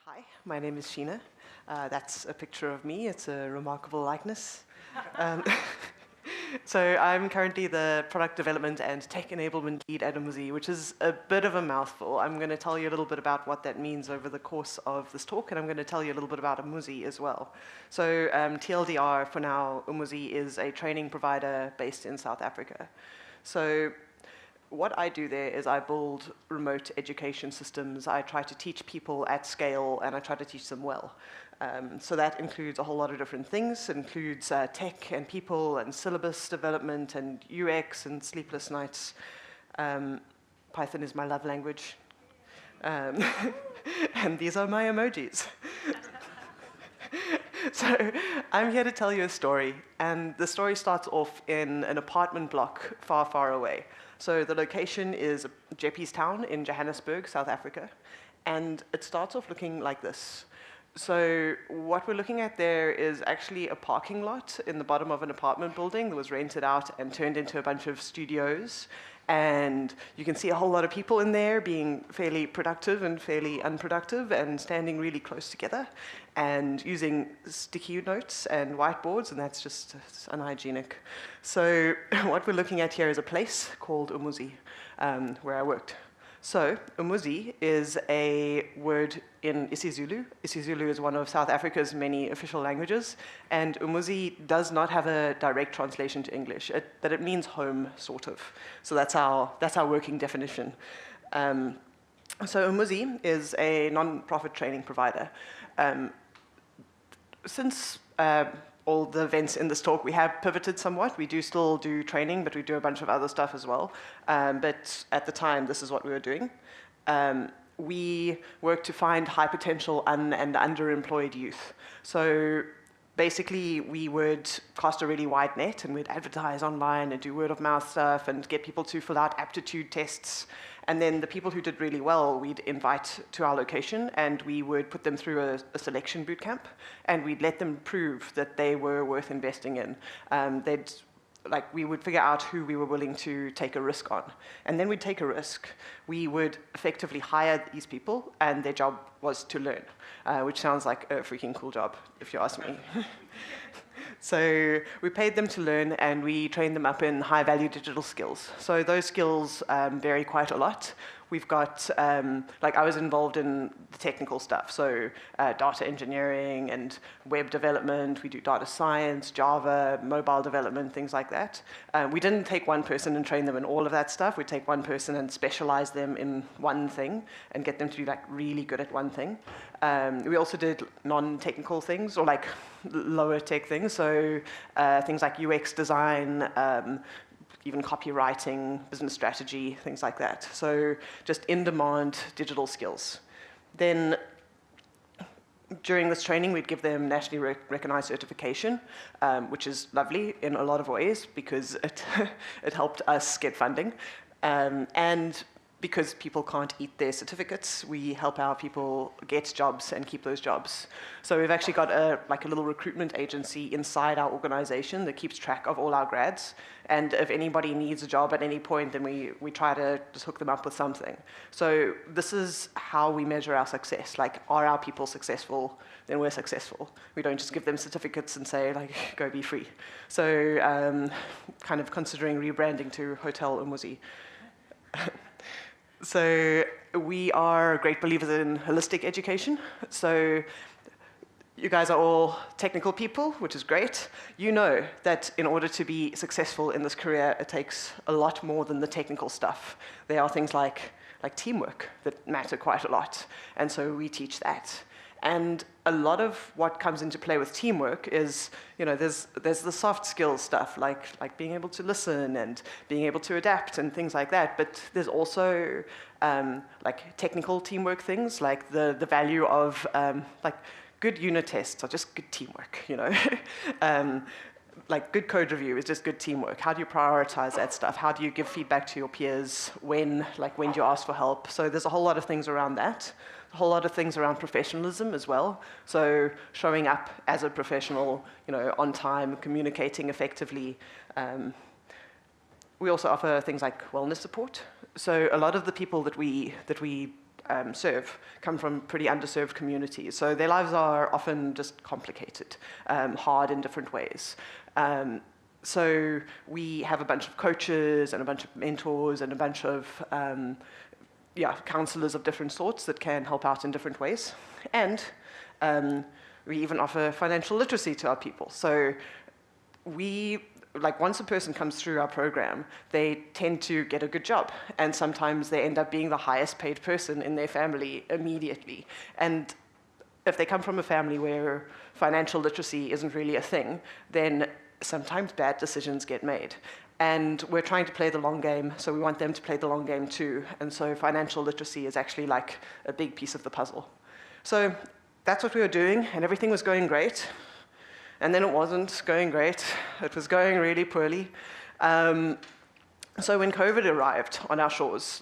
Hi, my name is Sheena. That's a picture of me. It's a remarkable likeness. Um, so I'm currently the product development and tech enablement lead at Umuzi, which is a bit of a mouthful. I'm going to tell you a little bit about what that means over the course of this talk, and I'm going to tell you a little bit about Umuzi as well. So TLDR for now, Umuzi is a training provider based in South Africa. So what I do there is I build remote education systems. I try to teach people at scale, and I try to teach them well. So that includes a whole lot of different things. It includes tech and people and syllabus development and UX and sleepless nights. Python is my love language. And these are my emojis. So I'm here to tell you a story, and the story starts off in an apartment block far, far away. So the location is JeppesTown in Johannesburg, South Africa, and it starts off looking like this. So what we're looking at there is actually a parking lot in the bottom of an apartment building that was rented out and turned into a bunch of studios. And you can see a whole lot of people in there being fairly productive and fairly unproductive and standing really close together and using sticky notes and whiteboards, and that's just unhygienic. So what we're looking at here is a place called Umuzi, where I worked. So Umuzi is a word in isiZulu. isiZulu is one of South Africa's many official languages, and Umuzi does not have a direct translation to English, but it means home, sort of. So that's our working definition. So Umuzi is a non-profit training provider. Since all the events in this talk, we have pivoted somewhat. We do still do training, but we do a bunch of other stuff as well. But at the time, this is what we were doing. We work to find high potential and underemployed youth. So basically, we would cast a really wide net, and we'd advertise online and do word of mouth stuff and get people to fill out aptitude tests. And then the people who did really well, we'd invite to our location, and we would put them through a selection boot camp, and we'd let them prove that they were worth investing in. We would figure out who we were willing to take a risk on. And then we'd take a risk. We would effectively hire these people, and their job was to learn, which sounds like a freaking cool job, if you ask me. So we paid them to learn, and we trained them up in high-value digital skills. So those skills vary quite a lot. We've got, I was involved in the technical stuff, so data engineering and web development. We do data science, Java, mobile development, things like that. We didn't take one person and train them in all of that stuff. We'd take one person and specialize them in one thing and get them to be really good at one thing. We also did non-technical things, or lower tech things, so things like UX design, even copywriting, business strategy, things like that. So just in-demand digital skills. Then during this training, we'd give them nationally recognized certification, which is lovely in a lot of ways because it helped us get funding. And because people can't eat their certificates, we help our people get jobs and keep those jobs. So we've actually got a little recruitment agency inside our organization that keeps track of all our grads. And if anybody needs a job at any point, then we try to just hook them up with something. So this is how we measure our success. Are our people successful? Then we're successful. We don't just give them certificates and say, go be free. So kind of considering rebranding to Hotel Umuzi. So we are great believers in holistic education. So you guys are all technical people, which is great. You know that in order to be successful in this career, it takes a lot more than the technical stuff. There are things like teamwork that matter quite a lot. And so we teach that. And a lot of what comes into play with teamwork is, there's the soft skills stuff, like being able to listen and being able to adapt and things like that. But there's also technical teamwork things, like the value of good unit tests are just good teamwork, good code review is just good teamwork. How do you prioritize that stuff? How do you give feedback to your peers? When do you ask for help? So there's a whole lot of things around that. A whole lot of things around professionalism as well. So showing up as a professional, on time, communicating effectively. We also offer things like wellness support. So a lot of the people that we serve come from pretty underserved communities. So their lives are often just complicated, hard in different ways. So we have a bunch of coaches and a bunch of mentors and a bunch of counselors of different sorts that can help out in different ways. And we even offer financial literacy to our people. So once a person comes through our program, they tend to get a good job. And sometimes they end up being the highest paid person in their family immediately. And if they come from a family where financial literacy isn't really a thing, then sometimes bad decisions get made. And we're trying to play the long game, so we want them to play the long game too. And so financial literacy is actually like a big piece of the puzzle. So that's what we were doing, and everything was going great. And then it wasn't going great. It was going really poorly. So when COVID arrived on our shores,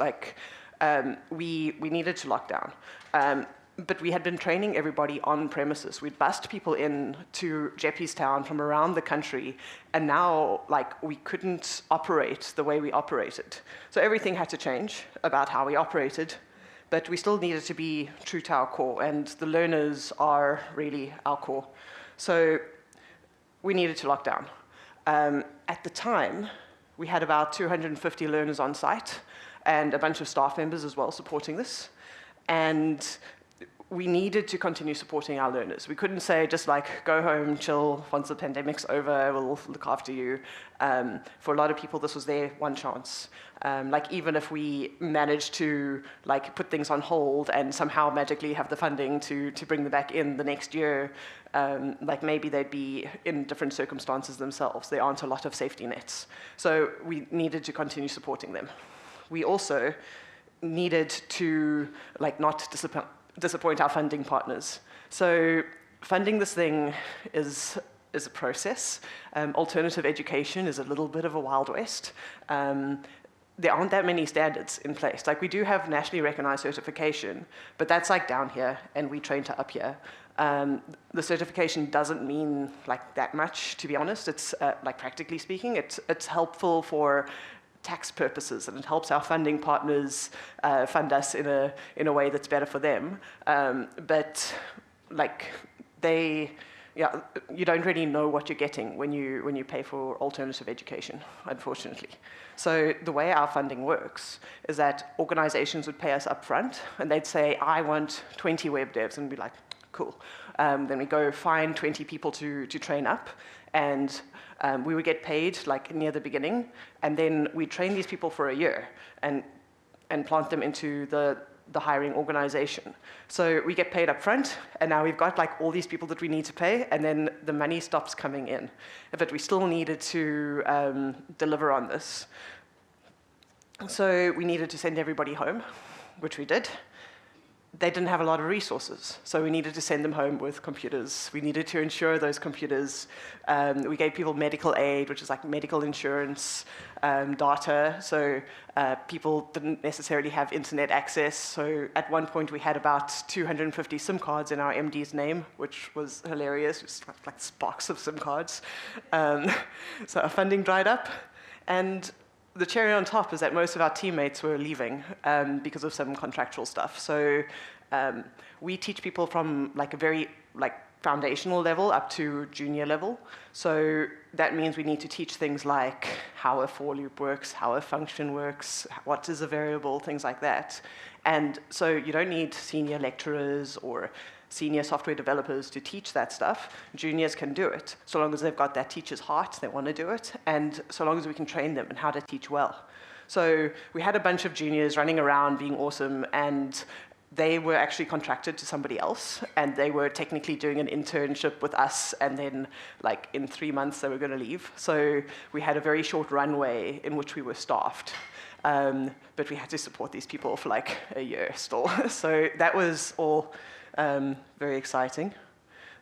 we needed to lock down. But we had been training everybody on premises. We'd bussed people in to JeppesTown from around the country, and now we couldn't operate the way we operated. So everything had to change about how we operated, but we still needed to be true to our core, and the learners are really our core. So we needed to lock down. At the time, we had about 250 learners on site, and a bunch of staff members as well supporting this. And we needed to continue supporting our learners. We couldn't say just go home, chill, once the pandemic's over, we'll look after you. For a lot of people, this was their one chance. Even if we managed to put things on hold and somehow magically have the funding to bring them back in the next year, maybe they'd be in different circumstances themselves. There aren't a lot of safety nets. So we needed to continue supporting them. We also needed to not disappoint our funding partners. So funding this thing is a process. Alternative education is a little bit of a Wild West. There aren't that many standards in place. We do have nationally recognized certification, but that's down here, and we train to up here. The certification doesn't mean that much, to be honest. It's practically speaking, it's helpful for tax purposes, and it helps our funding partners fund us in a way that's better for them. But you don't really know what you're getting when you pay for alternative education, unfortunately. So the way our funding works is that organizations would pay us up front, and they'd say, I want 20 web devs, and we'd be like, cool. Then we go find 20 people to train up, and we would get paid near the beginning, and then we train these people for a year and plant them into the hiring organization. So we get paid up front, and now we've got all these people that we need to pay, and then the money stops coming in. But we still needed to deliver on this. So we needed to send everybody home, which we did. They didn't have a lot of resources, so we needed to send them home with computers. We needed to insure those computers. We gave people medical aid, which is medical insurance, data, so people didn't necessarily have internet access. So at one point we had about 250 SIM cards in our MD's name, which was hilarious, just sparks of SIM cards. So our funding dried up, and the cherry on top is that most of our teammates were leaving because of some contractual stuff. So we teach people from a very foundational level up to junior level. So that means we need to teach things like how a for loop works, how a function works, what is a variable, things like that. And so you don't need senior lecturers or senior software developers to teach that stuff. Juniors can do it, so long as they've got that teacher's heart, they want to do it, and so long as we can train them in how to teach well. So we had a bunch of juniors running around being awesome, and they were actually contracted to somebody else, and they were technically doing an internship with us, and then in 3 months they were going to leave. So we had a very short runway in which we were staffed. But we had to support these people for a year still. So that was all very exciting.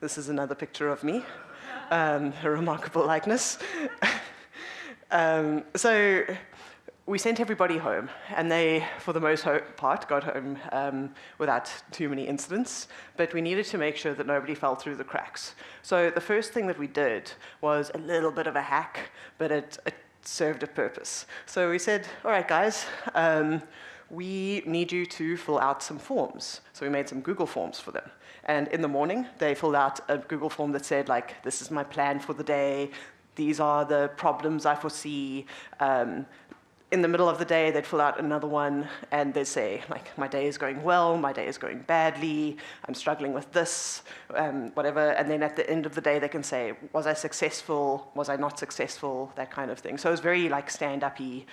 This is another picture of me, a remarkable likeness. So we sent everybody home, and they, for the most part, got home without too many incidents, but we needed to make sure that nobody fell through the cracks. So the first thing that we did was a little bit of a hack, but it served a purpose. So we said, all right, guys, we need you to fill out some forms. So we made some Google Forms for them. And in the morning, they filled out a Google form that said, like, this is my plan for the day. These are the problems I foresee. In the middle of the day, they'd fill out another one, and they'd say, like, my day is going well, my day is going badly, I'm struggling with this, whatever. And then at the end of the day, they can say, was I successful, was I not successful, that kind of thing. So it was very, like, stand-uppy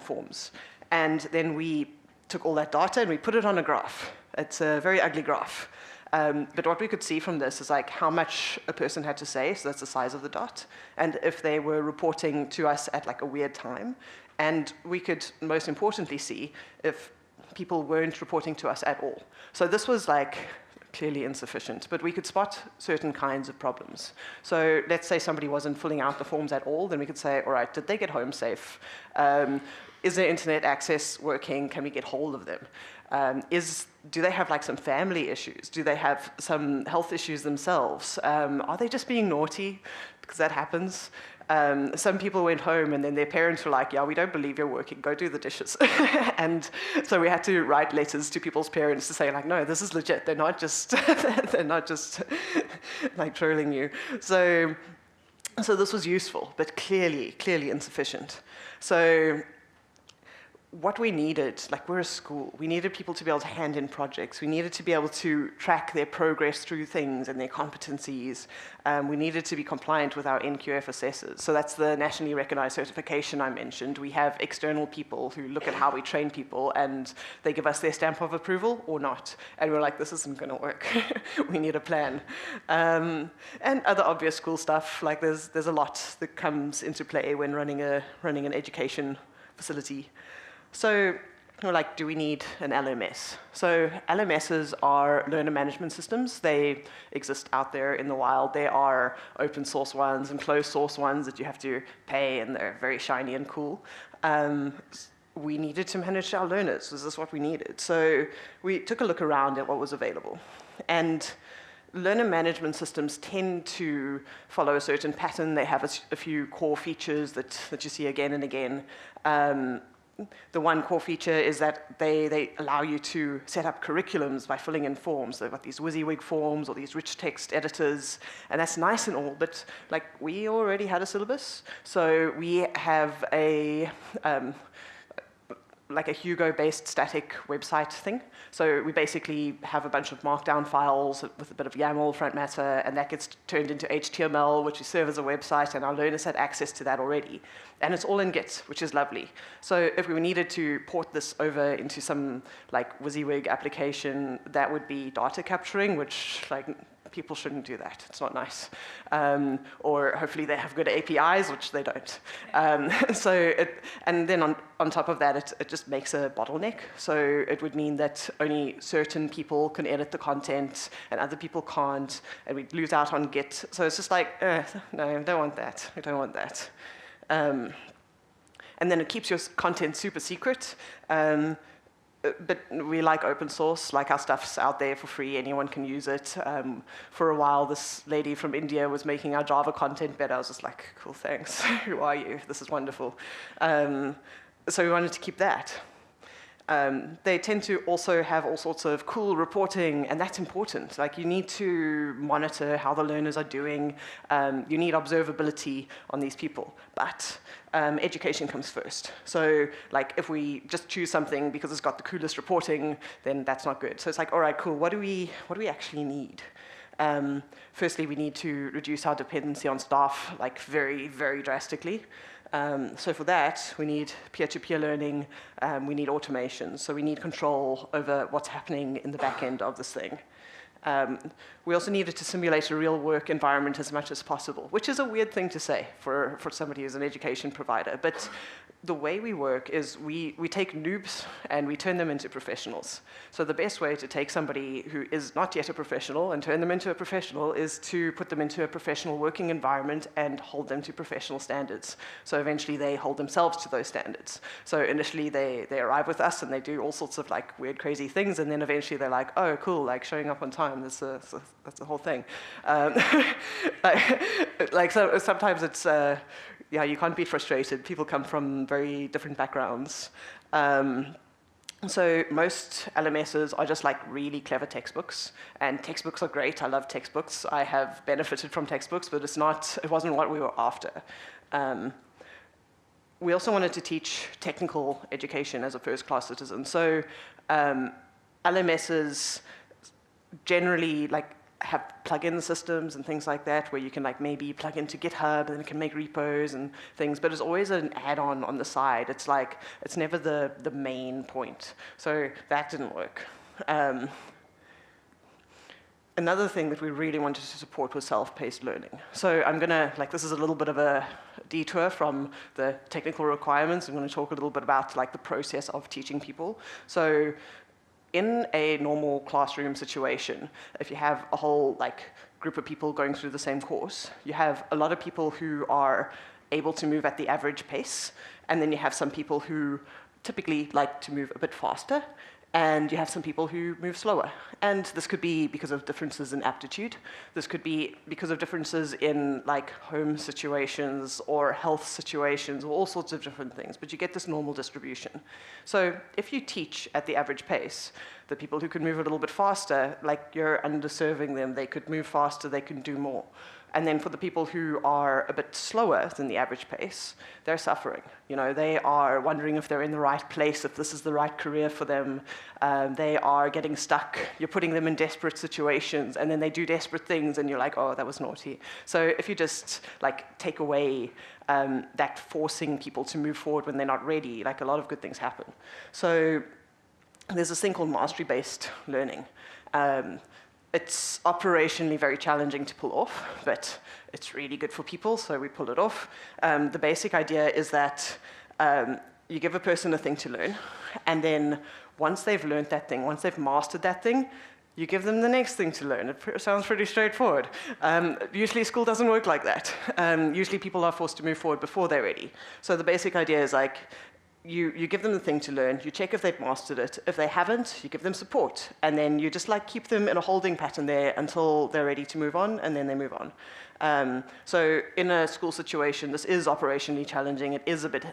forms. And then we took all that data and we put it on a graph. It's a very ugly graph. But what we could see from this is like how much a person had to say, so that's the size of the dot, and if they were reporting to us at like a weird time. And we could, most importantly, see if people weren't reporting to us at all. So this was like clearly insufficient, but we could spot certain kinds of problems. So let's say somebody wasn't filling out the forms at all, then we could say, all right, did they get home safe? Is their internet access working? Can we get hold of them? Do they have like some family issues? Do they have some health issues themselves? Are they just being naughty? Because that happens. Some people went home and then their parents were like, yeah, we don't believe you're working, go do the dishes. And so we had to write letters to people's parents to say like, no, this is legit. They're not just, they're not just like trolling you. So this was useful, but clearly insufficient. So what we needed, like we're a school, we needed people to be able to hand in projects. We needed to be able to track their progress through things and their competencies. We needed to be compliant with our NQF assessors. So that's the nationally recognized certification I mentioned. We have external people who look at how we train people and they give us their stamp of approval or not. And we're like, this isn't gonna work. We need a plan. And other obvious school stuff, like there's a lot that comes into play when running an education facility. So we're like, do we need an LMS? So LMSs are learner management systems. They exist out there in the wild. There are open source ones and closed source ones that you have to pay, and they're very shiny and cool. We needed to manage our learners. This is what we needed. So we took a look around at what was available. And learner management systems tend to follow a certain pattern. They have a few core features that you see again and again. The one core feature is that they allow you to set up curriculums by filling in forms. They've got these WYSIWYG forms or these rich text editors, and that's nice and all, but like we already had a syllabus. So we have like a Hugo-based static website thing. So we basically have a bunch of markdown files with a bit of YAML front matter, and that gets turned into HTML, which we serve as a website, and our learners had access to that already. And it's all in Git, which is lovely. So if we needed to port this over into some like WYSIWYG application, that would be data capturing, which like people shouldn't do that. It's not nice. Or hopefully they have good APIs, which they don't. And then on top of that, it just makes a bottleneck. So it would mean that only certain people can edit the content and other people can't, and we'd lose out on Git. So it's just like, no, I don't want that. I don't want that. And then it keeps your content super secret. But we like open source, like our stuff's out there for free, anyone can use it. For a while, this lady from India was making our Java content better. I was just like, cool, thanks. Who are you? This is wonderful. So we wanted to keep that. They tend to also have all sorts of cool reporting, and that's important. Like you need to monitor how the learners are doing. You need observability on these people, but education comes first. So like if we just choose something because it's got the coolest reporting, then that's not good. So it's like, all right, cool, what do we actually need? Firstly, we need to reduce our dependency on staff like very, very drastically. So for that, we need peer-to-peer learning, we need automation, so we need control over what's happening in the back end of this thing. We also needed to simulate a real work environment as much as possible, which is a weird thing to say for somebody who's an education provider, but the way we work is we take noobs and we turn them into professionals. So the best way to take somebody who is not yet a professional and turn them into a professional is to put them into a professional working environment and hold them to professional standards. So eventually they hold themselves to those standards. So initially they arrive with us and they do all sorts of like weird, crazy things, and then eventually they're like, oh, cool, like showing up on time, that's the whole thing. So sometimes it's, yeah, you can't be frustrated. People come from very different backgrounds. So most LMSs are just like really clever textbooks, and textbooks are great. I love textbooks. I have benefited from textbooks, but it wasn't what we were after. We also wanted to teach technical education as a first-class citizen. So LMSs generally have plug-in systems and things like that, where you can maybe plug into GitHub and it can make repos and things, but it's always an add-on on the side. It's never the main point. So that didn't work. Another thing that we really wanted to support was self-paced learning. So I'm gonna, this is a little bit of a detour from the technical requirements. I'm gonna talk a little bit about the process of teaching people. So in a normal classroom situation, if you have a whole group of people going through the same course, you have a lot of people who are able to move at the average pace, and then you have some people who typically like to move a bit faster, and you have some people who move slower. And this could be because of differences in aptitude. This could be because of differences in home situations or health situations or all sorts of different things, but you get this normal distribution. So if you teach at the average pace, the people who can move a little bit faster, you're underserving them. They could move faster, they can do more. And then for the people who are a bit slower than the average pace, they're suffering. They are wondering if they're in the right place, if this is the right career for them. They are getting stuck. You're putting them in desperate situations, and then they do desperate things, and you're like, oh, that was naughty. So if you just take away that forcing people to move forward when they're not ready, a lot of good things happen. So there's this thing called mastery-based learning. It's operationally very challenging to pull off, but it's really good for people, so we pull it off. The basic idea is that you give a person a thing to learn, and then once they've learned that thing, once they've mastered that thing, you give them the next thing to learn. It sounds pretty straightforward. Usually school doesn't work like that. Usually people are forced to move forward before they're ready. So the basic idea is you give them the thing to learn, you check if they've mastered it. If they haven't, you give them support. And then you just keep them in a holding pattern there until they're ready to move on, and then they move on. So in a school situation, this is operationally challenging. It is a bit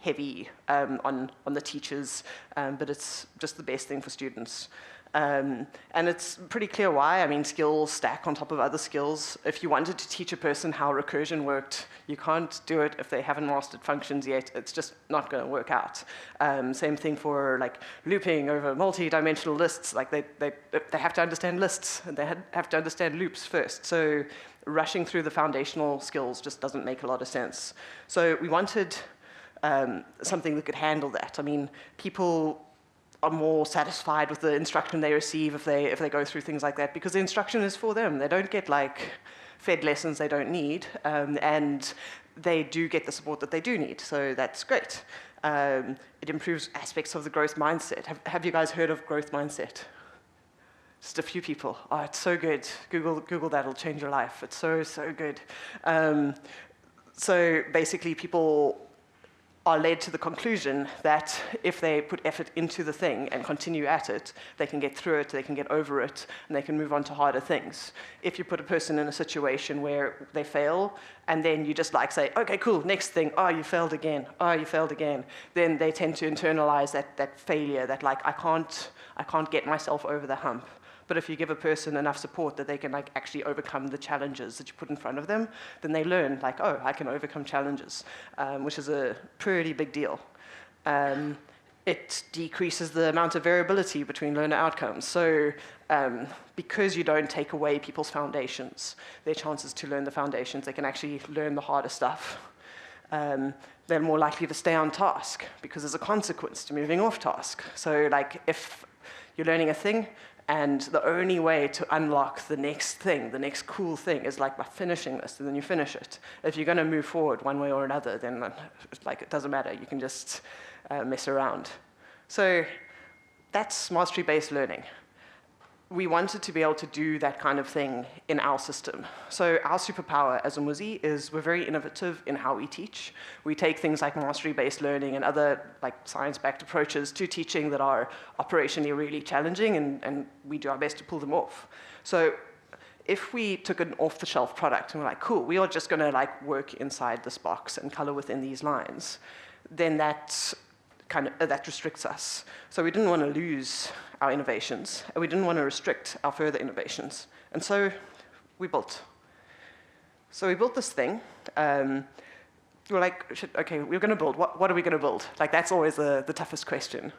heavy on the teachers, but it's just the best thing for students. And it's pretty clear why. I mean, skills stack on top of other skills. If you wanted to teach a person how recursion worked, you can't do it if they haven't mastered functions yet. It's just not going to work out. Same thing for looping over multi-dimensional lists. They have to understand lists, and they have to understand loops first. So rushing through the foundational skills just doesn't make a lot of sense. So we wanted something that could handle that. I mean, people are more satisfied with the instruction they receive if they go through things like that, because the instruction is for them. They don't get fed lessons they don't need, and they do get the support that they do need. So that's great. It improves aspects of the growth mindset. Have you guys heard of growth mindset? Just a few people. Oh, it's so good. Google that, it'll change your life. It's so good. So basically people are led to the conclusion that if they put effort into the thing and continue at it, they can get through it, they can get over it, and they can move on to harder things. If you put a person in a situation where they fail, and then you just say, okay, cool, next thing, oh, you failed again, oh, you failed again, then they tend to internalize that failure, that I can't get myself over the hump. But if you give a person enough support that they can actually overcome the challenges that you put in front of them, then they learn oh, I can overcome challenges, which is a pretty big deal. It decreases the amount of variability between learner outcomes. So because you don't take away people's foundations, their chances to learn the foundations, they can actually learn the harder stuff. They're more likely to stay on task because there's a consequence to moving off task. So if you're learning a thing, and the only way to unlock the next thing, the next cool thing, is by finishing this, and then you finish it. If you're going to move forward one way or another, then it doesn't matter. You can just mess around. So that's mastery-based learning. We wanted to be able to do that kind of thing in our system. So our superpower as Umuzi is we're very innovative in how we teach. We take things like mastery-based learning and other science-backed approaches to teaching that are operationally really challenging, and we do our best to pull them off. So if we took an off-the-shelf product and we're cool, we are just going to work inside this box and color within these lines, then that that restricts us. So we didn't want to lose our innovations, and we didn't want to restrict our further innovations. And so we built. So we built this thing. We were like, okay, we're going to build. What are we going to build? Like, that's always the toughest question.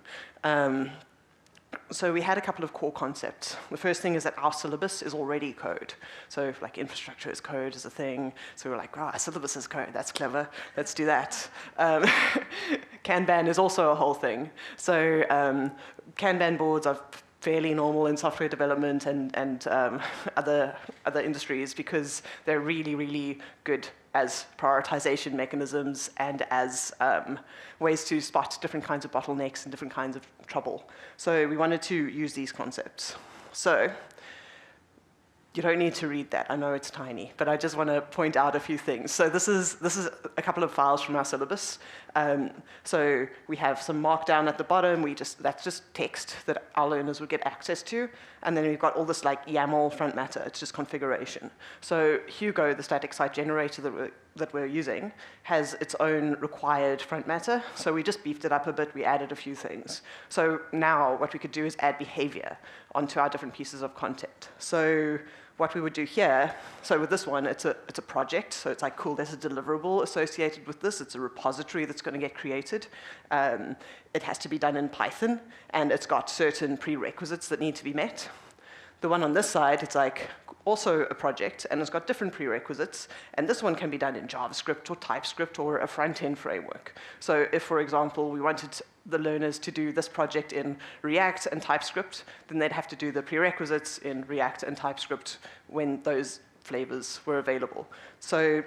So we had a couple of core concepts. The first thing is that our syllabus is already code. So like infrastructure as code is a thing. So we were like, our syllabus is code. That's clever. Let's do that. Kanban is also a whole thing. So Kanban boards are fairly normal in software development and other industries because they're really, really good as prioritization mechanisms and as ways to spot different kinds of bottlenecks and different kinds of trouble. So we wanted to use these concepts. So you don't need to read that. I know it's tiny, but I just want to point out a few things. So this is a couple of files from our syllabus. So we have some markdown at the bottom. That's just text that our learners would get access to. And then we've got all this like YAML front matter. It's just configuration. So Hugo, the static site generator that we're using, has its own required front matter. So we just beefed it up a bit. We added a few things. So now what we could do is add behavior onto our different pieces of content. So what we would do here, so with this one, it's a project. So it's like, cool, there's a deliverable associated with this. It's a repository that's going to get created. It has to be done in Python, and it's got certain prerequisites that need to be met. The one on this side, it's like also a project, and it's got different prerequisites. And this one can be done in JavaScript or TypeScript or a front-end framework. So if, for example, we wanted the learners to do this project in React and TypeScript, then they'd have to do the prerequisites in React and TypeScript when those flavors were available. So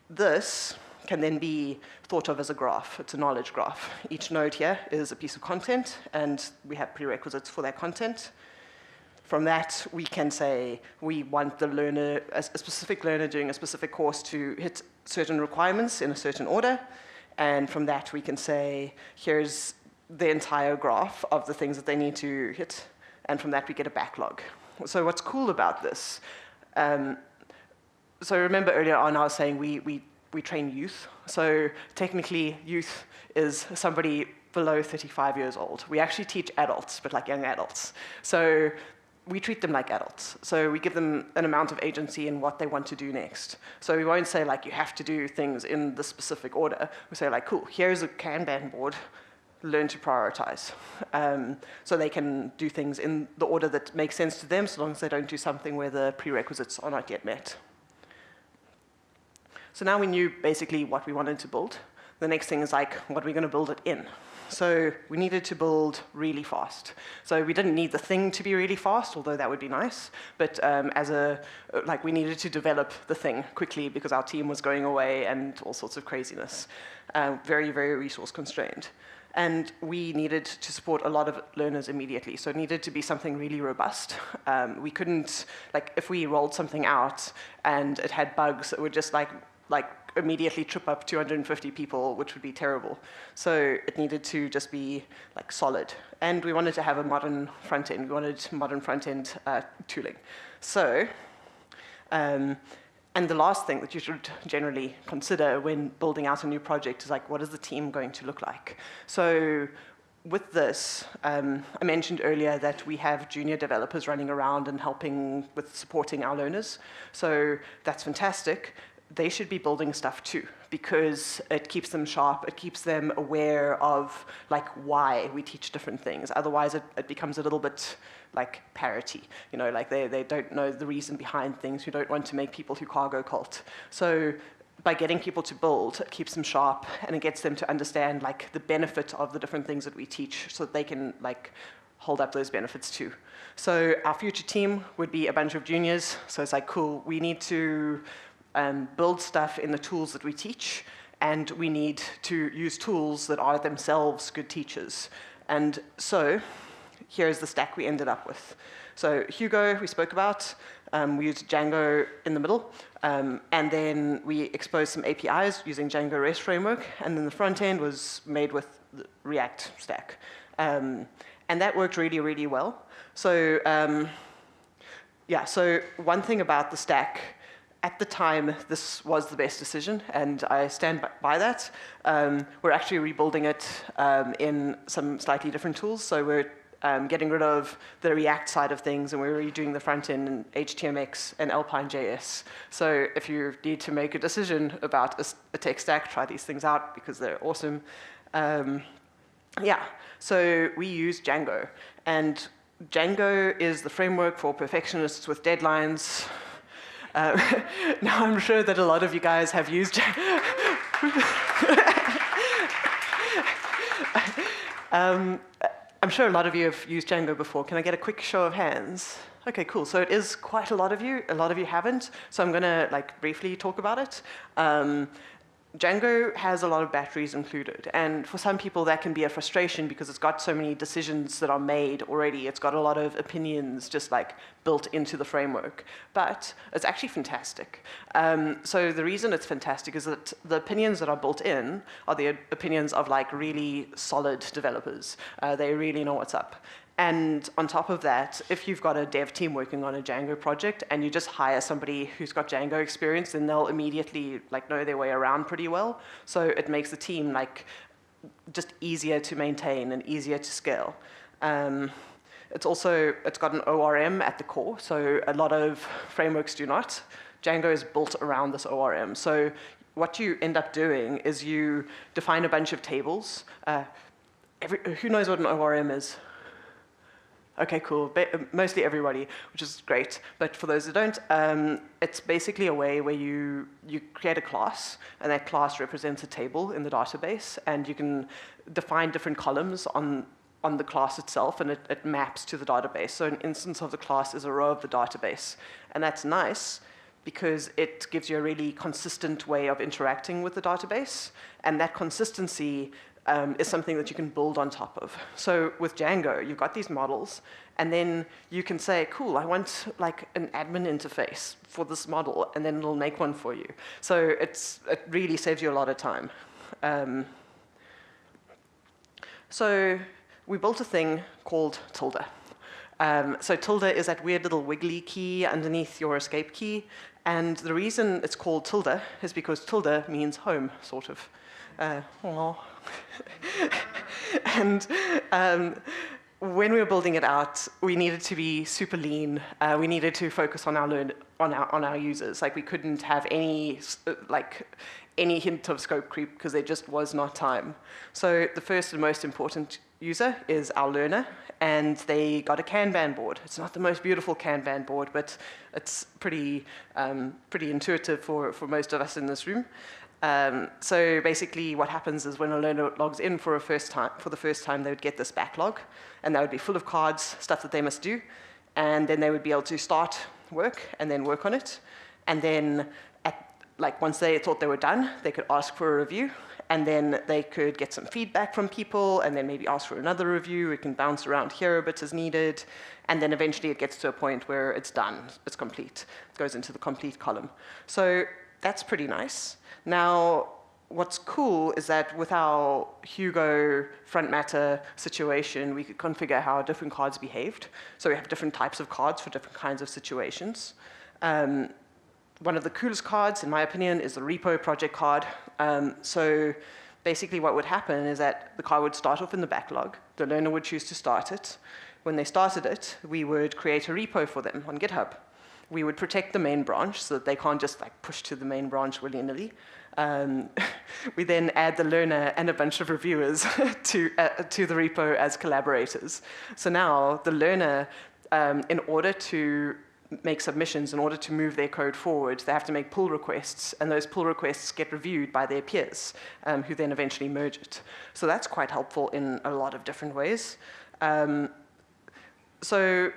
this can then be thought of as a graph. It's a knowledge graph. Each node here is a piece of content, and we have prerequisites for that content. From that, we can say we want the learner, a specific learner doing a specific course to hit certain requirements in a certain order. And from that, we can say, here's the entire graph of the things that they need to hit. And from that, we get a backlog. So what's cool about this? So remember earlier on, I was saying we train youth. So technically, youth is somebody below 35 years old. We actually teach adults, but like young adults. So we treat them like adults. So we give them an amount of agency in what they want to do next. So we won't say, like, you have to do things in the specific order. We say, like, cool, here's a Kanban board. Learn to prioritize. So they can do things in the order that makes sense to them, so long as they don't do something where the prerequisites are not yet met. So now we knew basically what we wanted to build. The next thing is, like, what are we going to build it in? So we needed to build really fast. So we didn't need the thing to be really fast, although that would be nice. But we needed to develop the thing quickly because our team was going away and all sorts of craziness. Very, very resource constrained. And we needed to support a lot of learners immediately. So it needed to be something really robust. We couldn't, like, if we rolled something out and it had bugs, it would just like immediately trip up 250 people, which would be terrible. So it needed to just be like solid. And we wanted to have a modern front end. We wanted modern front end tooling. So, and the last thing that you should generally consider when building out a new project is, like, what is the team going to look like? So with this, I mentioned earlier that we have junior developers running around and helping with supporting our learners. So that's fantastic. They should be building stuff too, because it keeps them sharp, it keeps them aware of, like, why we teach different things. Otherwise, it becomes a little bit like parity. You know, like they don't know the reason behind things. We don't want to make people who cargo cult. So by getting people to build, it keeps them sharp, and it gets them to understand, like, the benefit of the different things that we teach so that they can, like, hold up those benefits too. So our future team would be a bunch of juniors. So it's like, cool, we need to build stuff in the tools that we teach, and we need to use tools that are themselves good teachers. And so here's the stack we ended up with. So Hugo, we spoke about. We used Django in the middle. And then we exposed some APIs using Django REST framework. And then the front end was made with the React stack. And that worked really, really well. So yeah, so one thing about the stack, at the time, this was the best decision, and I stand by that. We're actually rebuilding it in some slightly different tools. So we're getting rid of the React side of things, and we're redoing the front end in HTMX and Alpine.js. So if you need to make a decision about a tech stack, try these things out because they're awesome. Yeah, so we use Django. And Django is the framework for perfectionists with deadlines. Now, I'm sure that a lot of you guys have used I'm sure a lot of you have used Django before. Can I get a quick show of hands? Okay, cool. So it is quite a lot of you. A lot of you haven't. So I'm going to briefly talk about it. Django has a lot of batteries included, and for some people that can be a frustration because it's got so many decisions that are made already. It's got a lot of opinions just built into the framework, but it's actually fantastic. So the reason it's fantastic is that the opinions that are built in are the opinions of really solid developers. They really know what's up. And on top of that, if you've got a dev team working on a Django project and you just hire somebody who's got Django experience, then they'll immediately know their way around pretty well. So it makes the team just easier to maintain and easier to scale. It's got an ORM at the core, so a lot of frameworks do not. Django is built around this ORM. So what you end up doing is you define a bunch of tables. Who knows what an ORM is? Okay, cool. Mostly everybody, which is great. But for those that don't, it's basically a way where you create a class, and that class represents a table in the database, and you can define different columns on the class itself, and it maps to the database. So an instance of the class is a row of the database. And that's nice because it gives you a really consistent way of interacting with the database, and that consistency is something that you can build on top of. So with Django, you've got these models, and then you can say, cool, I want an admin interface for this model, and then it'll make one for you. So it really saves you a lot of time. So we built a thing called tilde. So tilde is that weird little wiggly key underneath your escape key, and the reason it's called tilde is because tilde means home, sort of. And when we were building it out, we needed to be super lean. We needed to focus on our users. We couldn't have any hint of scope creep because there just was not time. So the first and most important user is our learner, and they got a Kanban board. It's not the most beautiful Kanban board, but it's pretty intuitive for most of us in this room. So basically what happens is when a learner logs in for the first time, they would get this backlog, and that would be full of cards, stuff that they must do, and then they would be able to start work and then work on it. And then once they thought they were done, they could ask for a review, and then they could get some feedback from people, and then maybe ask for another review. It can bounce around here a bit as needed, and then eventually it gets to a point where it's done, it's complete. It goes into the complete column. So that's pretty nice. Now, what's cool is that with our Hugo front matter situation, we could configure how different cards behaved. So we have different types of cards for different kinds of situations. One of the coolest cards, in my opinion, is the repo project card. So basically what would happen is that the card would start off in the backlog. The learner would choose to start it. When they started it, we would create a repo for them on GitHub. We would protect the main branch so that they can't just push to the main branch willy-nilly. We then add the learner and a bunch of reviewers to the repo as collaborators. So now the learner, in order to make submissions, in order to move their code forward, they have to make pull requests, and those pull requests get reviewed by their peers, who then eventually merge it. So that's quite helpful in a lot of different ways. So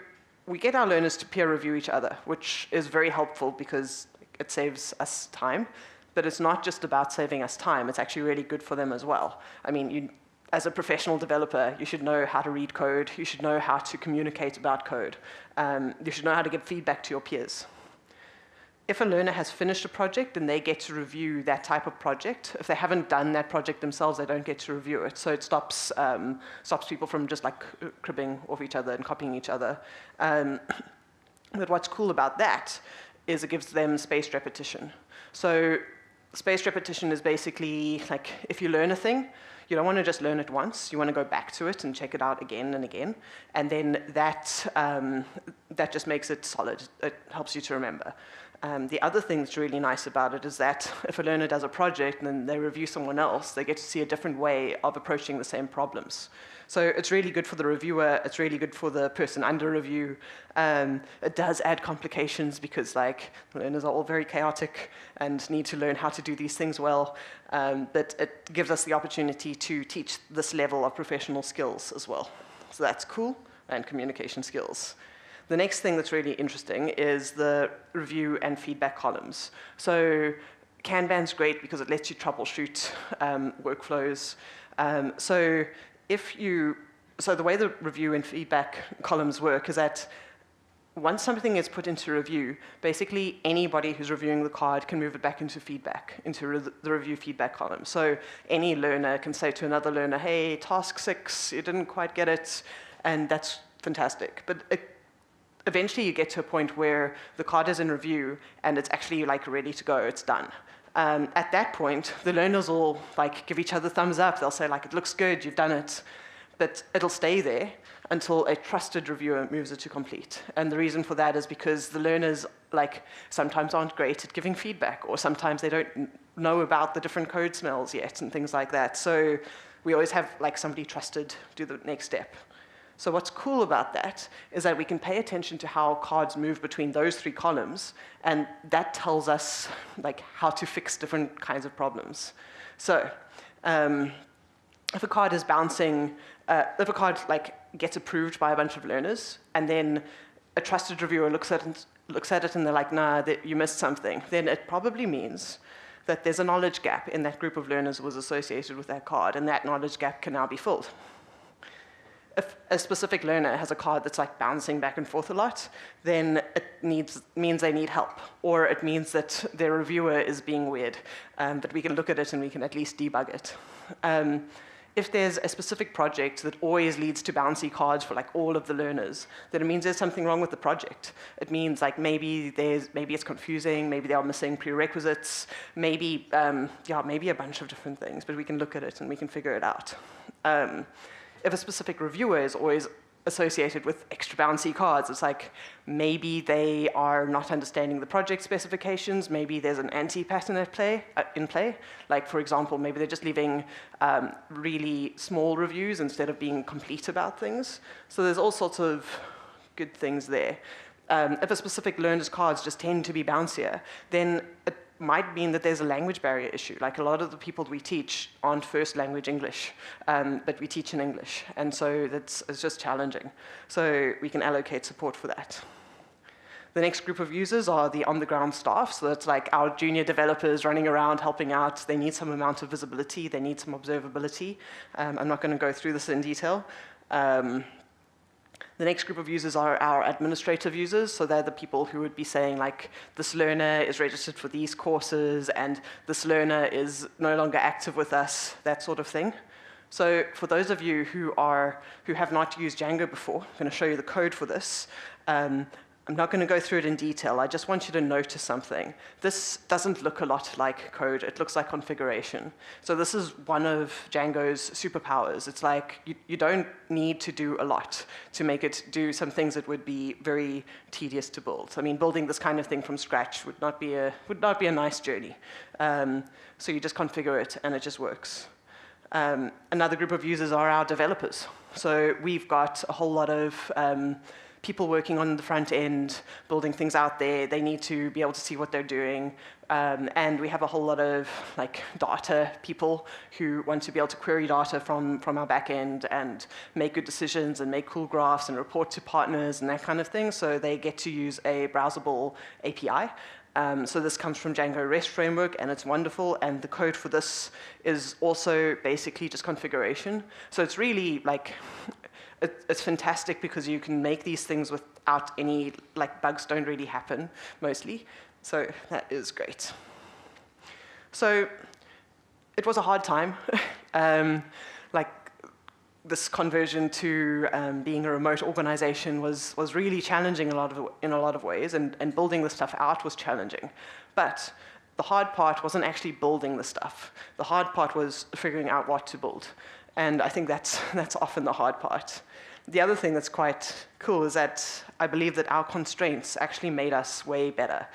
we get our learners to peer review each other, which is very helpful because it saves us time. But it's not just about saving us time. It's actually really good for them as well. I mean, as a professional developer, you should know how to read code. You should know how to communicate about code. You should know how to give feedback to your peers. If a learner has finished a project, then they get to review that type of project. If they haven't done that project themselves, they don't get to review it. So it stops people from just cribbing off each other and copying each other. But what's cool about that is it gives them spaced repetition. So spaced repetition is basically like if you learn a thing, you don't want to just learn it once. You want to go back to it and check it out again and again. And then that just makes it solid. It helps you to remember. The other thing that's really nice about it is that if a learner does a project and then they review someone else, they get to see a different way of approaching the same problems. So it's really good for the reviewer. It's really good for the person under review. It does add complications because like learners are all very chaotic and need to learn how to do these things well. But it gives us the opportunity to teach this level of professional skills as well. So that's cool, and communication skills. The next thing that's really interesting is the review and feedback columns. So Kanban's great because it lets you troubleshoot workflows. So the way the review and feedback columns work is that once something is put into review, basically anybody who's reviewing the card can move it back into feedback, into the review feedback column. So any learner can say to another learner, hey, task 6, you didn't quite get it, and that's fantastic. But eventually you get to a point where the card is in review and it's actually like ready to go, it's done. At that point, the learners will like give each other thumbs up. They'll say like, it looks good, you've done it. But it'll stay there until a trusted reviewer moves it to complete. And the reason for that is because the learners like sometimes aren't great at giving feedback, or sometimes they don't know about the different code smells yet and things like that. So we always have like somebody trusted do the next step. So what's cool about that is that we can pay attention to how cards move between those 3 columns, and that tells us like how to fix different kinds of problems. So if a card is bouncing, if a card like gets approved by a bunch of learners, and then a trusted reviewer looks at it and they're like, nah, you missed something, then it probably means that there's a knowledge gap in that group of learners was associated with that card, and that knowledge gap can now be filled. If a specific learner has a card that's like bouncing back and forth a lot, then it means they need help, or it means that their reviewer is being weird, but we can look at it and we can at least debug it. If there's a specific project that always leads to bouncy cards for like all of the learners, then it means there's something wrong with the project. It means like maybe it's confusing, maybe they are missing prerequisites, maybe maybe a bunch of different things, but we can look at it and we can figure it out. If a specific reviewer is always associated with extra bouncy cards, it's like maybe they are not understanding the project specifications, maybe there's an anti-pattern in play. Like for example, maybe they're just leaving really small reviews instead of being complete about things. So there's all sorts of good things there. If a specific learner's cards just tend to be bouncier, then it might mean that there's a language barrier issue. Like a lot of the people we teach aren't first language English, but we teach in English. And so it's just challenging. So we can allocate support for that. The next group of users are the on-the-ground staff. So that's like our junior developers running around, helping out. They need some amount of visibility. They need some observability. I'm not going to go through this in detail. The next group of users are our administrative users. So they're the people who would be saying, like, this learner is registered for these courses, and this learner is no longer active with us, that sort of thing. So for those of you who have not used Django before, I'm going to show you the code for this. I'm not going to go through it in detail. I just want you to notice something. This doesn't look a lot like code. It looks like configuration. So this is one of Django's superpowers. It's like you don't need to do a lot to make it do some things that would be very tedious to build. I mean, building this kind of thing from scratch would not be a nice journey. So you just configure it, and it just works. Another group of users are our developers. So we've got a whole lot of people working on the front end, building things out there. They need to be able to see what they're doing. And we have a whole lot of like data people who want to be able to query data from our back end and make good decisions and make cool graphs and report to partners and that kind of thing. So they get to use a browsable API. So this comes from Django REST framework, and it's wonderful. And the code for this is also basically just configuration. So it's really like, it's fantastic because you can make these things without any, like bugs don't really happen, mostly. So that is great. So it was a hard time. Like this conversion to being a remote organization was really challenging in a lot of ways, and building the stuff out was challenging. But the hard part wasn't actually building the stuff. The hard part was figuring out what to build. And I think that's often the hard part. The other thing that's quite cool is that I believe that our constraints actually made us way better.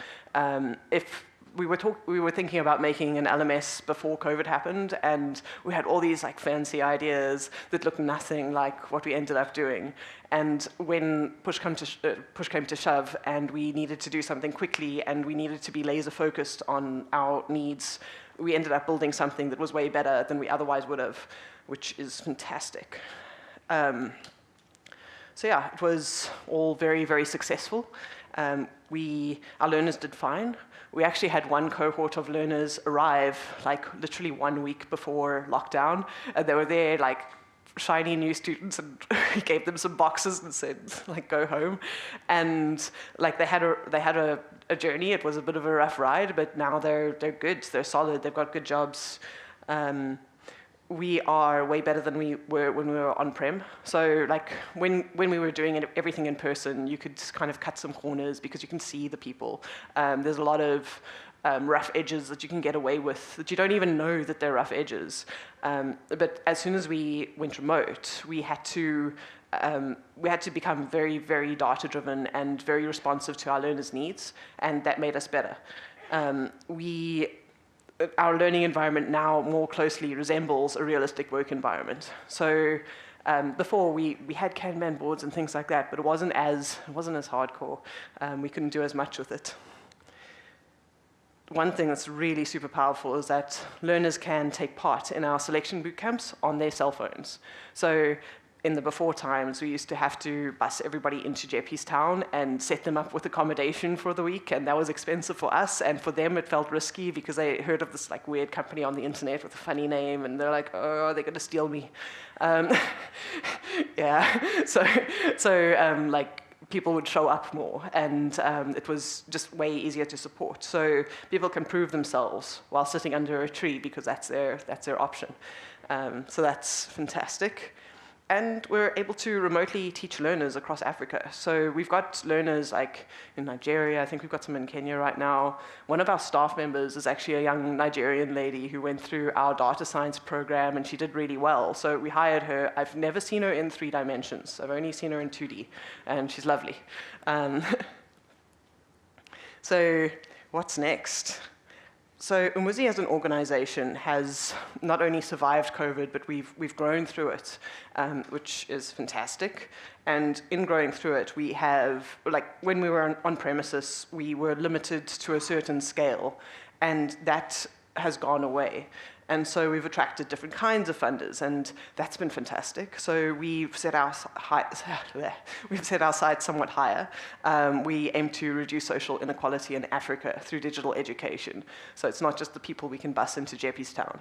If we were thinking about making an LMS before COVID happened, and we had all these like fancy ideas that looked nothing like what we ended up doing. And when push came to shove, and we needed to do something quickly, and we needed to be laser focused on our needs, we ended up building something that was way better than we otherwise would have, which is fantastic. So yeah, it was all very, very successful. Our learners did fine. We actually had one cohort of learners arrive like literally 1 week before lockdown, and they were there like shiny new students, and we gave them some boxes and said like go home. And like they had a journey. It was a bit of a rough ride, but now they're good. They're solid. They've got good jobs. We are way better than we were when we were on-prem. So like when we were doing everything in person, you could kind of cut some corners because you can see the people. There's a lot of rough edges that you can get away with that you don't even know that they're rough edges. But as soon as we went remote, we had to become very, very data-driven and very responsive to our learners' needs, and that made us better. Our learning environment now more closely resembles a realistic work environment. So before we had Kanban boards and things like that, but it wasn't as hardcore. We couldn't do as much with it. One thing that's really super powerful is that learners can take part in our selection boot camps on their cell phones. So in the before times, we used to have to bus everybody into JeppesTown and set them up with accommodation for the week, and that was expensive for us, and for them it felt risky because they heard of this like weird company on the internet with a funny name, and they're like, oh, they're gonna steal me. Yeah, so like people would show up more, and it was just way easier to support. So people can prove themselves while sitting under a tree because that's their option. So that's fantastic. And we're able to remotely teach learners across Africa. So we've got learners like in Nigeria. I think we've got some in Kenya right now. One of our staff members is actually a young Nigerian lady who went through our data science program, and she did really well. So we hired her. I've never seen her in 3 dimensions. I've only seen her in 2D, and she's lovely. So what's next? So Umuzi as an organization has not only survived COVID, but we've grown through it, which is fantastic. And in growing through it, we have, like when we were on premises, we were limited to a certain scale, and that has gone away. And so we've attracted different kinds of funders, and that's been fantastic. So we've set our sights somewhat higher. We aim to reduce social inequality in Africa through digital education. So it's not just the people we can bus into JeppesTown.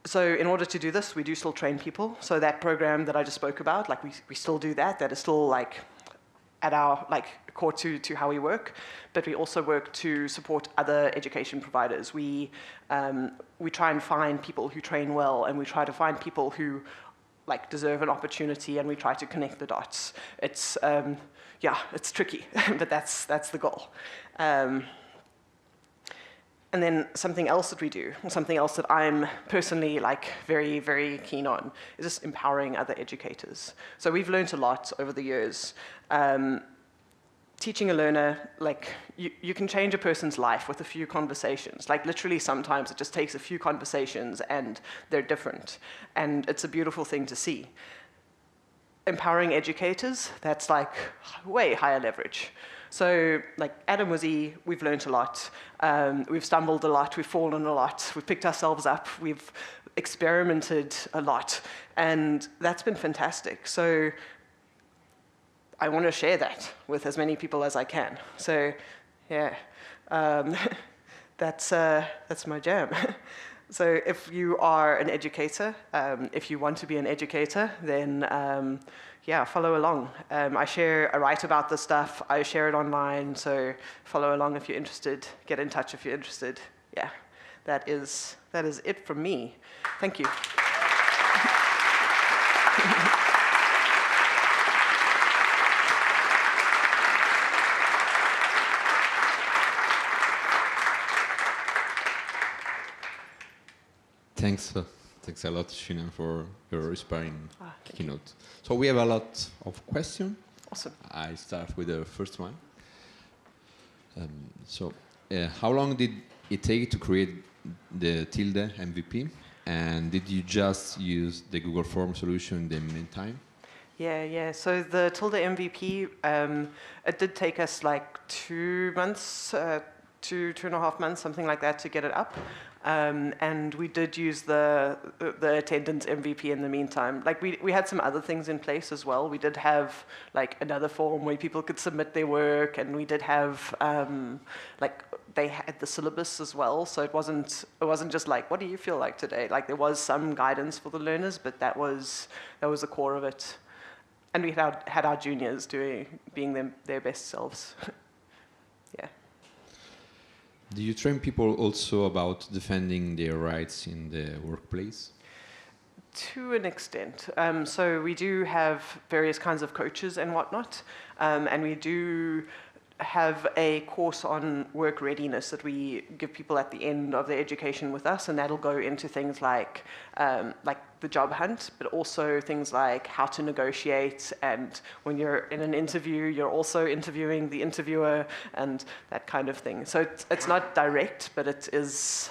So in order to do this, we do still train people. So that program that I just spoke about, like we still do that. That is still like at our core to how we work, but we also work to support other education providers. We try and find people who train well, and we try to find people who deserve an opportunity, and we try to connect the dots. It's it's tricky, but that's the goal. And then something else that we do, something else that I'm personally very, very keen on, is just empowering other educators. So we've learned a lot over the years. Teaching a learner, you can change a person's life with a few conversations. Literally sometimes it just takes a few conversations and they're different. And it's a beautiful thing to see. Empowering educators, that's way higher leverage. So at Umuzi, we've learned a lot. We've stumbled a lot, we've fallen a lot, we've picked ourselves up, we've experimented a lot, and that's been fantastic. So I want to share that with as many people as I can. So yeah, that's my jam. So if you are an educator, if you want to be an educator, then yeah, follow along. I write about this stuff, I share it online, so follow along if you're interested, get in touch if you're interested. Yeah, that is it from me. Thank you. Thanks. Thanks a lot, Sheena, for your inspiring keynote. So we have a lot of questions. Awesome. I start with the first one. How long did it take to create the Tilde MVP? And did you just use the Google Form solution in the meantime? Yeah. So the Tilde MVP, it did take us like 2 months, 2.5 months, something like that, to get it up. And we did use the attendance MVP in the meantime. Like we had some other things in place as well. We did have like another form where people could submit their work, and we did have like they had the syllabus as well. So it wasn't just like, what do you feel like today? Like there was some guidance for the learners, but that was the core of it. And we had our juniors being their best selves. Yeah. Do you train people also about defending their rights in the workplace? To an extent. So we do have various kinds of coaches and whatnot, and we do have a course on work readiness that we give people at the end of their education with us, and that'll go into things like the job hunt, but also things like how to negotiate, and when you're in an interview, you're also interviewing the interviewer, and that kind of thing. So it's not direct, but it is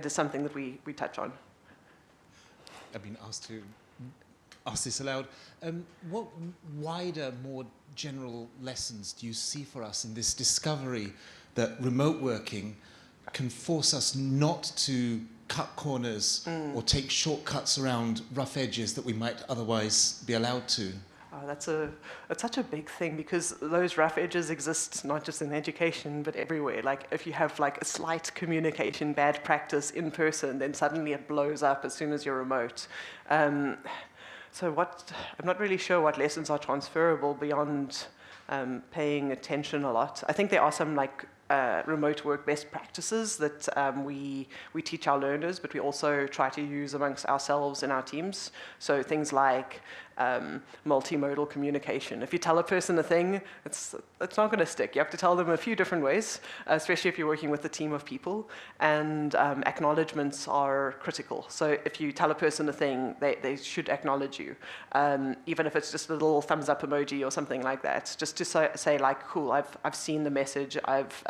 something that we touch on. I've been asked to ask this aloud. What wider, more general lessons do you see for us in this discovery that remote working can force us not to cut corners or take shortcuts around rough edges that we might otherwise be allowed to? Oh, it's such a big thing, because those rough edges exist not just in education but everywhere. Like if you have like a slight communication bad practice in person, then suddenly it blows up as soon as you're remote. So I'm not really sure what lessons are transferable beyond paying attention a lot. I think there are some like remote work best practices that we teach our learners, but we also try to use amongst ourselves in our teams. So things like multimodal communication. If you tell a person a thing, it's not going to stick. You have to tell them a few different ways, especially if you're working with a team of people. And acknowledgements are critical. So if you tell a person a thing, they should acknowledge you, even if it's just a little thumbs up emoji or something like that. Just to say like, cool, I've seen the message, I've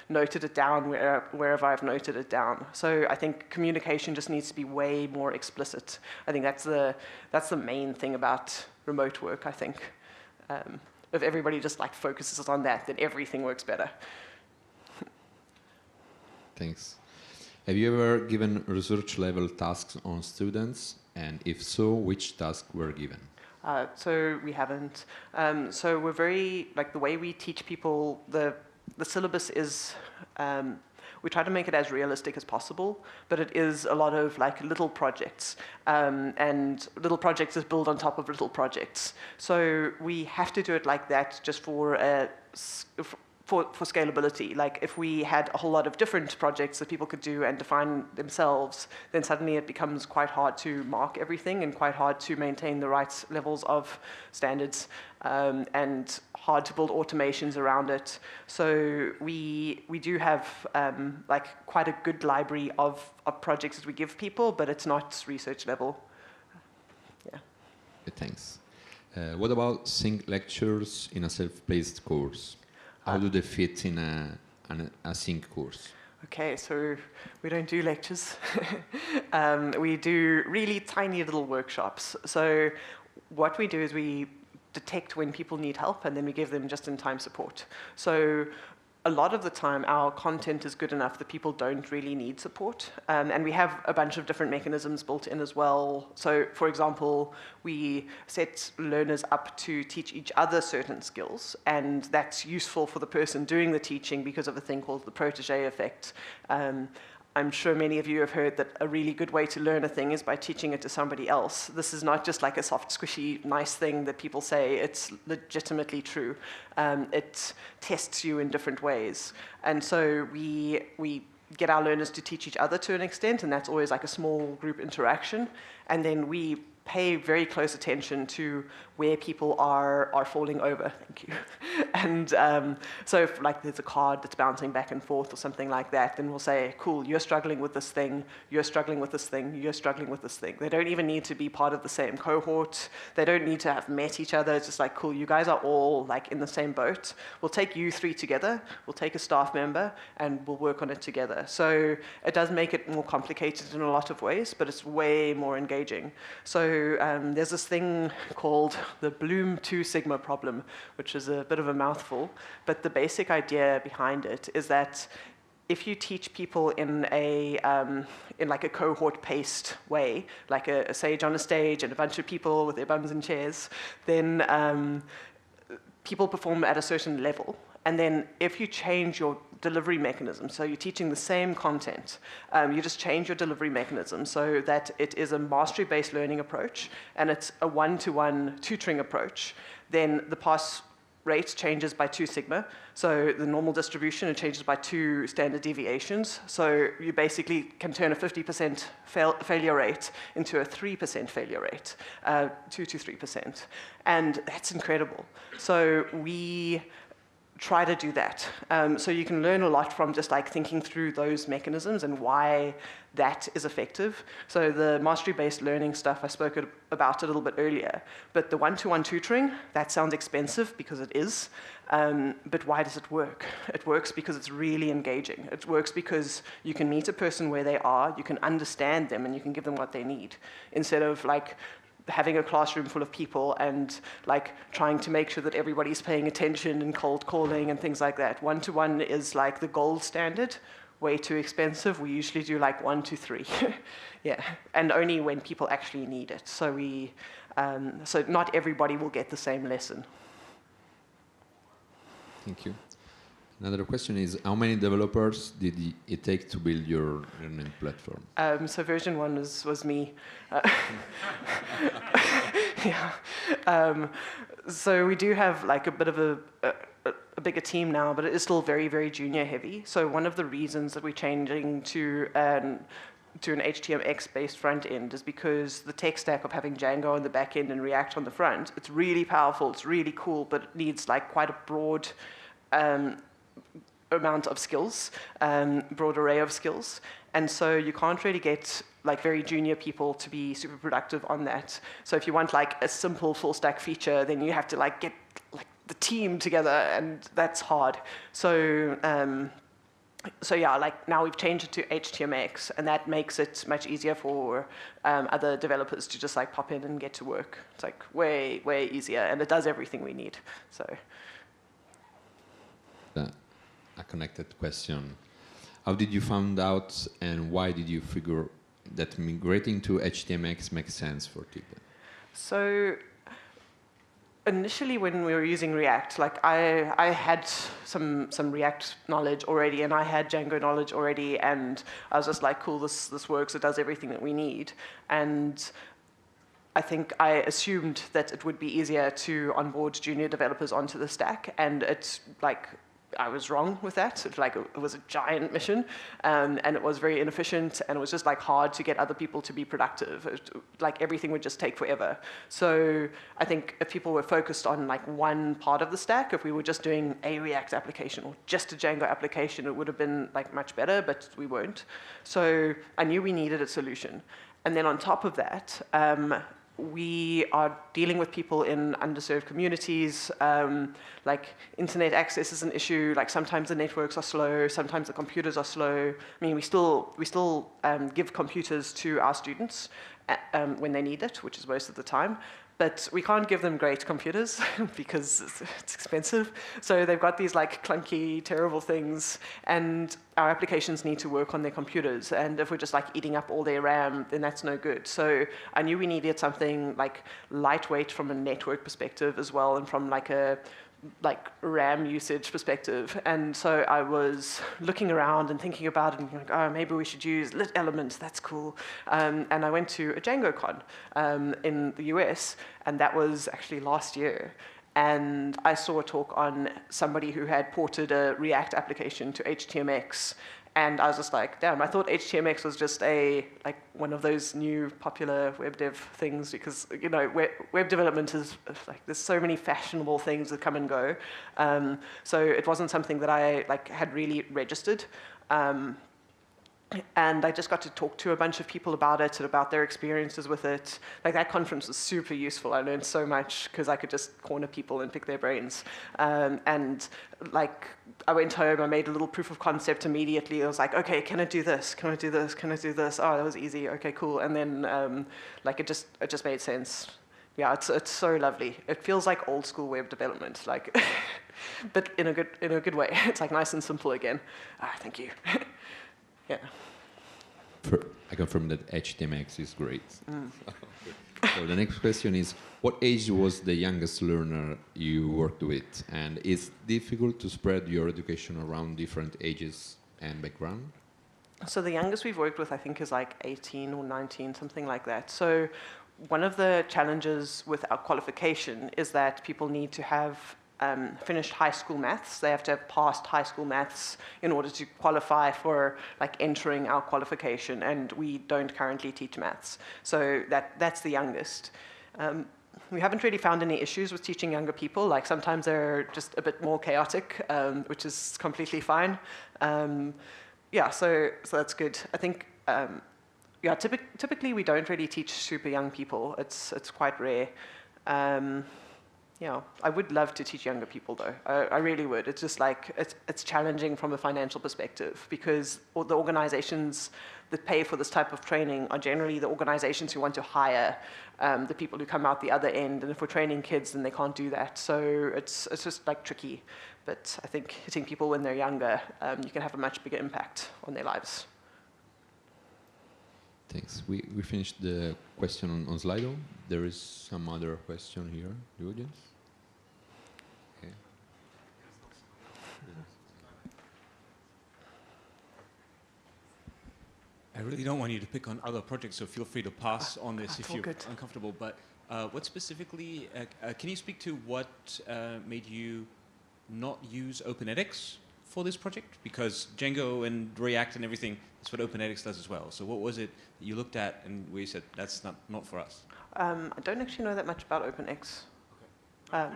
noted it down wherever I've noted it down. So I think communication just needs to be way more explicit. I think that's the main thing about remote work, I think. If everybody just like focuses on that, then everything works better. Thanks. Have you ever given research level tasks on students? And if so, which tasks were given? So we haven't. So we're very, like the way we teach people, the syllabus is, we try to make it as realistic as possible, but it is a lot of like little projects, and little projects is built on top of little projects. So we have to do it like that just for scalability. Like if we had a whole lot of different projects that people could do and define themselves, then suddenly it becomes quite hard to mark everything and quite hard to maintain the right levels of standards, and hard to build automations around it. So we do have like quite a good library of projects that we give people, but it's not research level. Yeah. Thanks. What about sync lectures in a self-paced course? How do they fit in a sync course? Okay, so we don't do lectures. We do really tiny little workshops. So what we do is we detect when people need help, and then we give them just-in-time support. So a lot of the time, our content is good enough that people don't really need support. And we have a bunch of different mechanisms built in as well. So, for example, we set learners up to teach each other certain skills, and that's useful for the person doing the teaching because of a thing called the protege effect. I'm sure many of you have heard that a really good way to learn a thing is by teaching it to somebody else. This is not just like a soft, squishy, nice thing that people say. It's legitimately true. It tests you in different ways. And so we get our learners to teach each other to an extent, and that's always like a small group interaction. And then we pay very close attention to where people are falling over. Thank you. And so if like there's a card that's bouncing back and forth or something like that, then we'll say, cool, you're struggling with this thing, you're struggling with this thing, you're struggling with this thing. They don't even need to be part of the same cohort. They don't need to have met each other. It's just like, cool, you guys are all like in the same boat. We'll take you three together, we'll take a staff member, and we'll work on it together. So it does make it more complicated in a lot of ways, but it's way more engaging. So there's this thing called the Bloom 2 Sigma problem, which is a bit of a mouthful, but the basic idea behind it is that if you teach people in like a cohort-paced way, like a sage on a stage and a bunch of people with their bums in chairs, then people perform at a certain level. And then if you change your delivery mechanism, so you're teaching the same content, you just change your delivery mechanism so that it is a mastery-based learning approach and it's a one-to-one tutoring approach, then the pass rate changes by 2 sigma. So the normal distribution, it changes by 2 standard deviations. So you basically can turn a 50% failure rate into a 3% failure rate, 2 to 3%. And that's incredible. So we try to do that. So you can learn a lot from just like thinking through those mechanisms and why that is effective. So the mastery-based learning stuff, I spoke about a little bit earlier, but the one-to-one tutoring, that sounds expensive because it is, but why does it work? It works because it's really engaging. It works because you can meet a person where they are, you can understand them, and you can give them what they need, instead of like having a classroom full of people and like trying to make sure that everybody's paying attention and cold calling and things like that. One-to-one is like the gold standard, way too expensive. We usually do like 1 to 3. Yeah, and only when people actually need it. So so not everybody will get the same lesson. Thank you. Another question is, how many developers did it take to build your learning platform? So version 1 was me. Yeah. So we do have like a bit of a bigger team now, but it is still very, very junior heavy. So one of the reasons that we're changing to an HTMX-based front end is because the tech stack of having Django on the back end and React on the front, it's really powerful, it's really cool, but it needs like quite a broad amount of skills, broad array of skills. And so you can't really get like very junior people to be super productive on that. So if you want like a simple full stack feature, then you have to like get like the team together, and that's hard. So so yeah, like now we've changed it to HTMX, and that makes it much easier for other developers to just like pop in and get to work. It's like way, way easier, and it does everything we need. So a connected question. How did you find out, and why did you figure that migrating to HTMX makes sense for Tilde? So initially when we were using React, like I had some React knowledge already, and I had Django knowledge already, and I was just like, cool, this works, it does everything that we need. And I think I assumed that it would be easier to onboard junior developers onto the stack, and it's like, I was wrong with that. It was a giant mission, and it was very inefficient, and it was just like hard to get other people to be productive. Like everything would just take forever. So I think if people were focused on like one part of the stack, if we were just doing a React application or just a Django application, it would have been like much better, but we weren't. So I knew we needed a solution. And then on top of that, we are dealing with people in underserved communities. Like internet access is an issue. Like sometimes the networks are slow, sometimes the computers are slow. I mean, we still give computers to our students when they need it, which is most of the time. But we can't give them great computers because it's expensive. So they've got these like clunky, terrible things, and our applications need to work on their computers. And if we're just like eating up all their RAM, then that's no good. So I knew we needed something like lightweight from a network perspective as well, and from like a RAM usage perspective. And so I was looking around and thinking about it and like, oh, maybe we should use lit elements, that's cool. And I went to a Django con in the US, and that was actually last year. And I saw a talk on somebody who had ported a React application to HTMX, And I was just like, damn, I thought HTMX was just one of those new popular web dev things, because web development is like, there's so many fashionable things that come and go. So it wasn't something that I had really registered. And I just got to talk to a bunch of people about it and about their experiences with it. Like, that conference was super useful. I learned so much because I could just corner people and pick their brains. And I went home, I made a little proof of concept immediately. I was like, okay, can I do this? Can I do this? Can I do this? Oh, that was easy. Okay, cool. And then it just made sense. Yeah, it's so lovely. It feels like old school web development, but in a good way. It's like nice and simple again. Thank you. Yeah. I confirm that HTMX is great. So the next question is, what age was the youngest learner you worked with? And is it difficult to spread your education around different ages and background? So the youngest we've worked with, I think, is like 18 or 19, something like that. So one of the challenges with our qualification is that people need to have finished high school maths. They have to have passed high school maths in order to qualify for entering our qualification, and we don't currently teach maths. So that's the youngest. We haven't really found any issues with teaching younger people. Like, sometimes they're just a bit more chaotic, which is completely fine. Yeah, so that's good. I think, yeah, typically we don't really teach super young people. It's quite rare. Yeah, I would love to teach younger people, though. I really would. It's just it's challenging from a financial perspective, because the organizations that pay for this type of training are generally the organizations who want to hire the people who come out the other end. And if we're training kids, then they can't do that. So it's just tricky. But I think hitting people when they're younger, you can have a much bigger impact on their lives. Thanks. We finished the question on Slido. There is some other question here, the audience. Okay. I really don't want you to pick on other projects, so feel free to pass on this if you're uncomfortable. But what specifically, can you speak to what made you not use OpenEdX for this project? Because Django and React and everything, that's what OpenEdX does as well. So what was it that you looked at and where you said, that's not for us? I don't actually know that much about OpenX. Okay.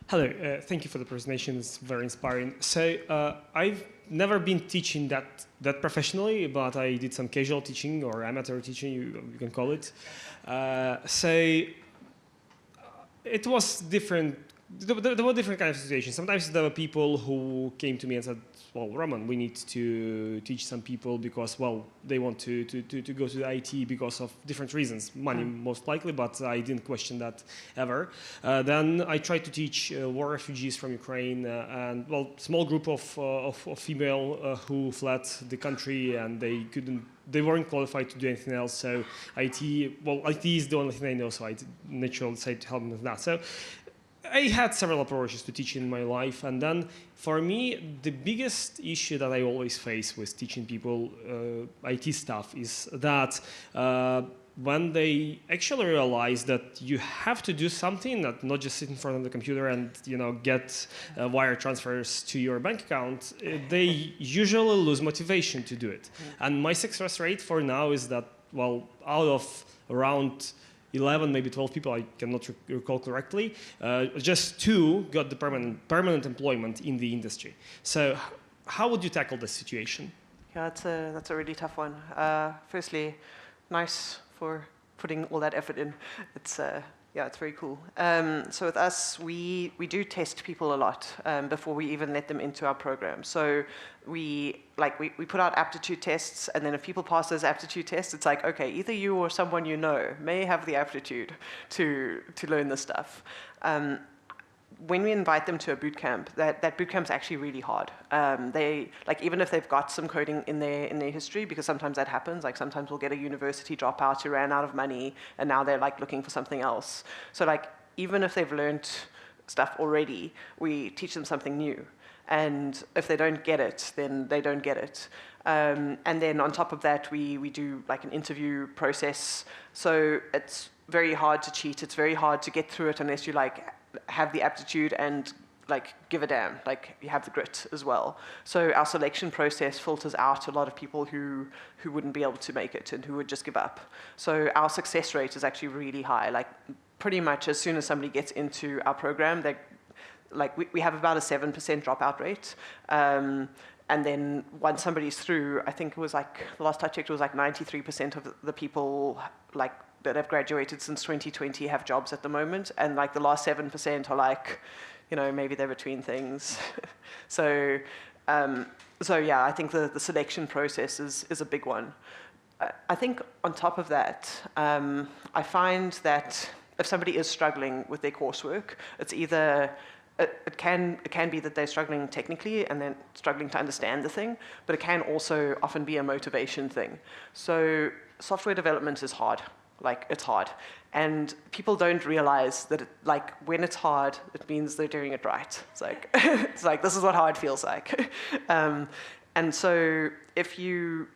Hello, thank you for the presentation. It's very inspiring. So I've never been teaching that professionally, but I did some casual teaching or amateur teaching, you can call it. So it was different. There were different kinds of situations. Sometimes there were people who came to me and said, well, Roman, we need to teach some people because, well, they want to go to the IT because of different reasons. Money, most likely, but I didn't question that ever. Then I tried to teach war refugees from Ukraine and, well, small group of female who fled the country and they weren't qualified to do anything else. So IT is the only thing I know, so I naturally decided to help them with that. So I had several approaches to teaching in my life, and then for me, the biggest issue that I always face with teaching people IT stuff is that when they actually realize that you have to do something, not just sit in front of the computer and get wire transfers to your bank account, they usually lose motivation to do it. And my success rate for now is that, well, out of around 11, maybe 12 people, I cannot recall correctly, just 2 got the permanent employment in the industry. So how would you tackle this situation? Yeah, that's a really tough one. Firstly, nice for putting all that effort in. It's very cool. So with us, we do test people a lot before we even let them into our program. So we put out aptitude tests, and then if people pass those aptitude tests, it's like, okay, either you or someone you know may have the aptitude to learn this stuff. When we invite them to a boot camp, that boot camp's actually really hard. They even if they've got some coding in their history, because sometimes that happens. Like, sometimes we'll get a university dropout who ran out of money and now they're looking for something else. So even if they've learned stuff already, we teach them something new. And if they don't get it, then they don't get it. And then on top of that, we do like an interview process. So it's very hard to cheat. It's very hard to get through it unless you like have the aptitude and like give a damn, like you have the grit as well. So our selection process filters out a lot of people who wouldn't be able to make it and who would just give up. So our success rate is actually really high. Like pretty much as soon as somebody gets into our program, they like we have about a 7% dropout rate. And then once somebody's through, I think it was like, the last I checked, it was like 93% of the people like that have graduated since 2020 have jobs at the moment. And like the last 7% are like, you know, maybe they're between things. So yeah, I think the selection process is a big one. I think on top of that, I find that if somebody is struggling with their coursework, it's either it can be that they're struggling technically and then struggling to understand the thing, but it can also often be a motivation thing. So software development is hard. Like, it's hard. And people don't realize that, like, when it's hard, it means they're doing it right. It's like, it's like, this is what hard feels like. And so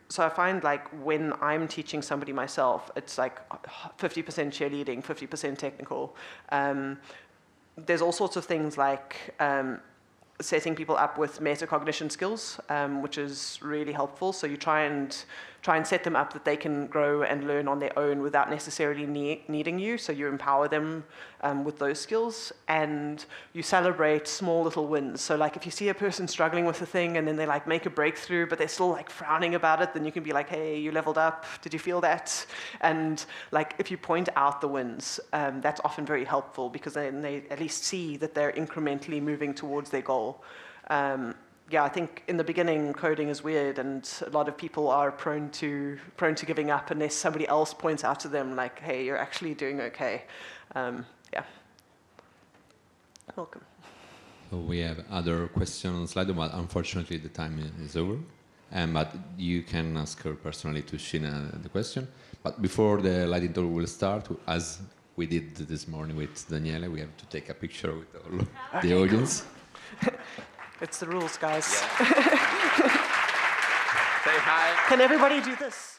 so I find, like, when I'm teaching somebody myself, it's like 50% cheerleading, 50% technical. There's all sorts of things like setting people up with metacognition skills, which is really helpful. So you try and set them up that they can grow and learn on their own without necessarily needing you. So you empower them with those skills, and you celebrate small little wins. So like if you see a person struggling with a thing and then they like make a breakthrough, but they're still like frowning about it, then you can be like, hey, you leveled up. Did you feel that? And like if you point out the wins, that's often very helpful because then they at least see that they're incrementally moving towards their goal. Yeah, I think in the beginning, coding is weird, and a lot of people are prone to giving up unless somebody else points out to them, like, hey, you're actually doing okay. Yeah. Welcome. So we have other questions on slide, but unfortunately the time is over. But you can ask her personally to Sheena the question. But before the lighting talk will start, as we did this morning with Daniele, we have to take a picture with all the audience. Cool. It's the rules, guys. Yeah. Say hi. Can everybody do this?